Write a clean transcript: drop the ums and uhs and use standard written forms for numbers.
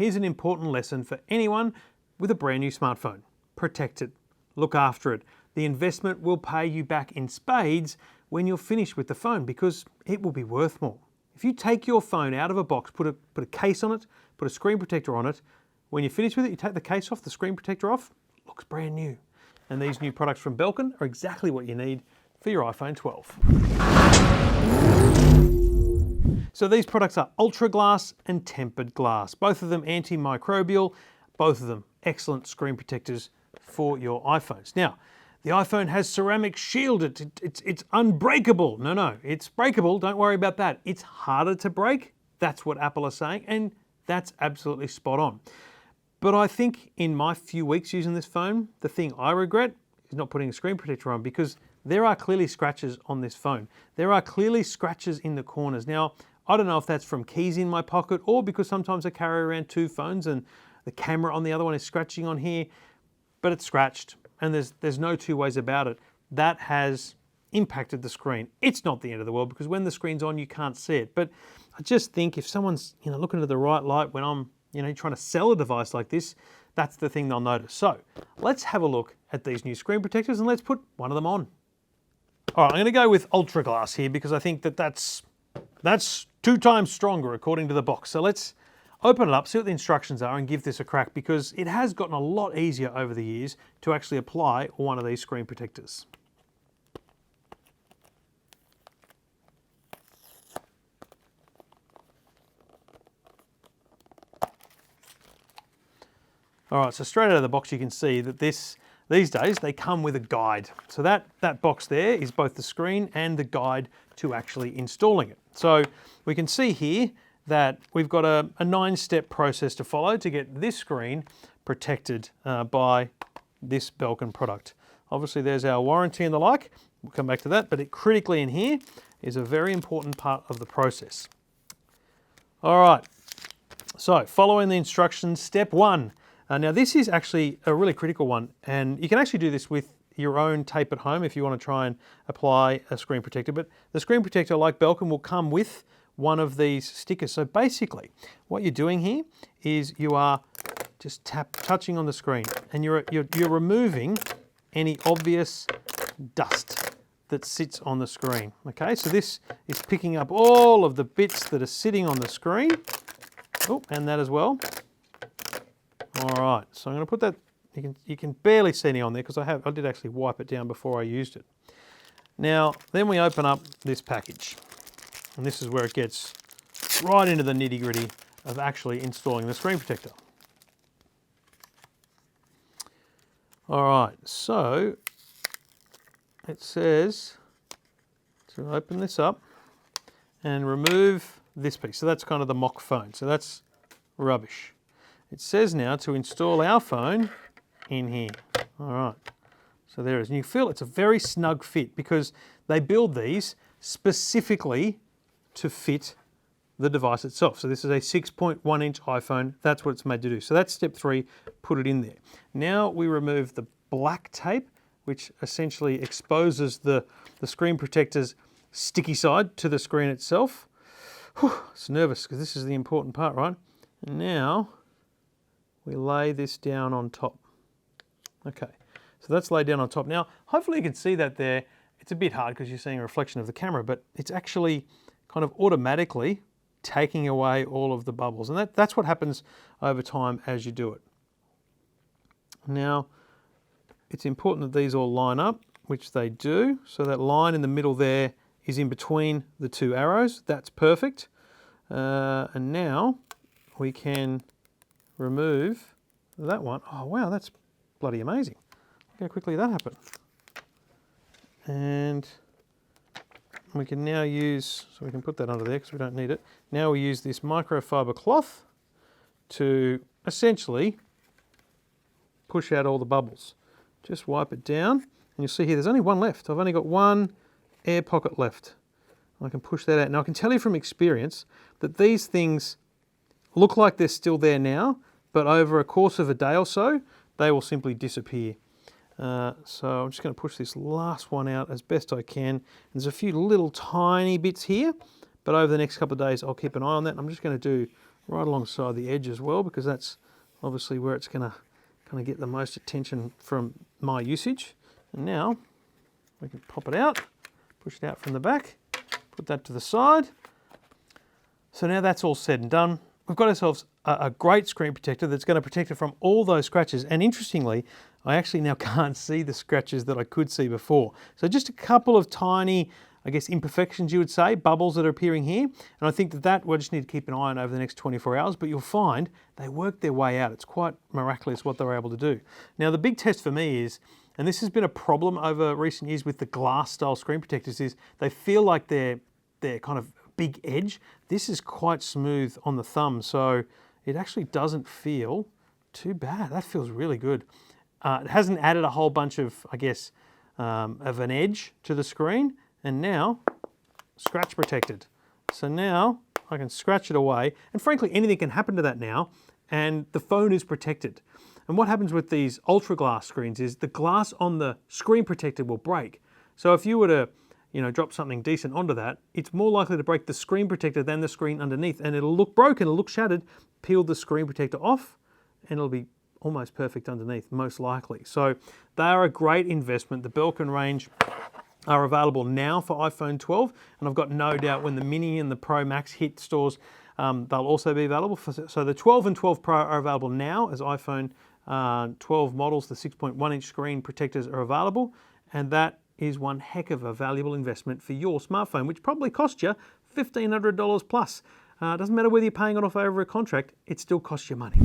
here's an important lesson for anyone with a brand new smartphone. Protect it, look after it. The investment will pay you back in spades when you're finished with the phone because it will be worth more. If you take your phone out of a box, put a case on it, put a screen protector on it, when you're finished with it, you take the case off, the screen protector off, looks brand new. And these new products from Belkin are exactly what you need for your iPhone 12. So these products are Ultraglass and tempered glass, both of them antimicrobial, both of them excellent screen protectors for your iPhones. Now, the iPhone has ceramic shield, it's unbreakable. No, it's breakable, don't worry about that. It's harder to break, that's what Apple are saying, and that's absolutely spot on. But I think in my few weeks using this phone, the thing I regret is not putting a screen protector on because there are clearly scratches on this phone. There are clearly scratches in the corners. Now, I don't know if that's from keys in my pocket or because sometimes I carry around two phones and the camera on the other one is scratching on here, but it's scratched and there's no two ways about it. That has impacted the screen. It's not the end of the world because when the screen's on, you can't see it. But I just think if someone's looking at the right light when I'm trying to sell a device like this, that's the thing they'll notice. So let's have a look at these new screen protectors and let's put one of them on. All right, I'm going to go with Ultraglass here because I think that's 2 times stronger according to the box. So let's open it up, see what the instructions are and give this a crack because it has gotten a lot easier over the years to actually apply one of these screen protectors. All right, so straight out of the box you can see that these days they come with a guide. So that box there is both the screen and the guide to actually installing it. So we can see here that we've got a 9-step process to follow to get this screen protected by this Belkin product. Obviously there's our warranty and the like, we'll come back to that, but critically in here is a very important part of the process. All right, so following the instructions, step 1. Now this is actually a really critical one and you can actually do this with your own tape at home if you want to try and apply a screen protector, but the screen protector like Belkin will come with one of these stickers. So basically what you're doing here is you are just touching on the screen and you're removing any obvious dust that sits on the screen. Okay, so this is picking up all of the bits that are sitting on the screen. Oh, and that as well. All right, so I'm going to put that, you can barely see any on there because I did actually wipe it down before I used it. Now, then we open up this package. And this is where it gets right into the nitty-gritty of actually installing the screen protector. All right, so it says to open this up and remove this piece. So that's kind of the mock phone. So that's rubbish. It says now to install our phone in here. All right, so there it is. And you feel it's a very snug fit because they build these specifically to fit the device itself. So this is a 6.1-inch iPhone. That's what it's made to do. So that's step 3, put it in there. Now we remove the black tape, which essentially exposes the screen protector's sticky side to the screen itself. Whew, it's nervous because this is the important part, right? And now we lay this down on top. Okay, so that's laid down on top. Now, hopefully you can see that there. It's a bit hard because you're seeing a reflection of the camera, but it's actually kind of automatically taking away all of the bubbles. And that's what happens over time as you do it. Now, it's important that these all line up, which they do. So that line in the middle there is in between the 2 arrows. That's perfect. And now we can remove that one. Oh wow, that's bloody amazing. Look how quickly that happened. And we can now use, so we can put that under there because we don't need it. Now we use this microfiber cloth to essentially push out all the bubbles. Just wipe it down and you'll see here there's only one left. I've only got one air pocket left. I can push that out. Now I can tell you from experience that these things look like they're still there now, but over a course of a day or so, they will simply disappear. So I'm just going to push this last one out as best I can. There's a few little tiny bits here, but over the next couple of days I'll keep an eye on that. I'm just going to do right alongside the edge as well, because that's obviously where it's going to kind of get the most attention from my usage. And now we can pop it out, push it out from the back, put that to the side. So now that's all said and done. We've got ourselves a great screen protector that's going to protect it from all those scratches. And interestingly, I actually now can't see the scratches that I could see before. So just a couple of tiny, I guess, imperfections, you would say, bubbles that are appearing here. And I think that we'll just need to keep an eye on over the next 24 hours, but you'll find they work their way out. It's quite miraculous what they're able to do. Now, the big test for me is, and this has been a problem over recent years with the glass style screen protectors, is they feel like they're kind of big edge. This is quite smooth on the thumb, so it actually doesn't feel too bad. That feels really good. It hasn't added a whole bunch of, I guess, of an edge to the screen, and now scratch protected. So now I can scratch it away, and frankly anything can happen to that now, and the phone is protected. And what happens with these ultra glass screens is the glass on the screen protector will break. So if you were to drop something decent onto that, it's more likely to break the screen protector than the screen underneath, and it'll look broken, it'll look shattered. Peel the screen protector off, and it'll be almost perfect underneath, most likely. So they are a great investment. The Belkin range are available now for iPhone 12, and I've got no doubt when the Mini and the Pro Max hit stores, they'll also be available. So the 12 and 12 Pro are available now as iPhone 12 models. The 6.1-inch screen protectors are available, and that is one heck of a valuable investment for your smartphone, which probably cost you $1,500 plus. Doesn't matter whether you're paying it off over a contract, it still costs you money.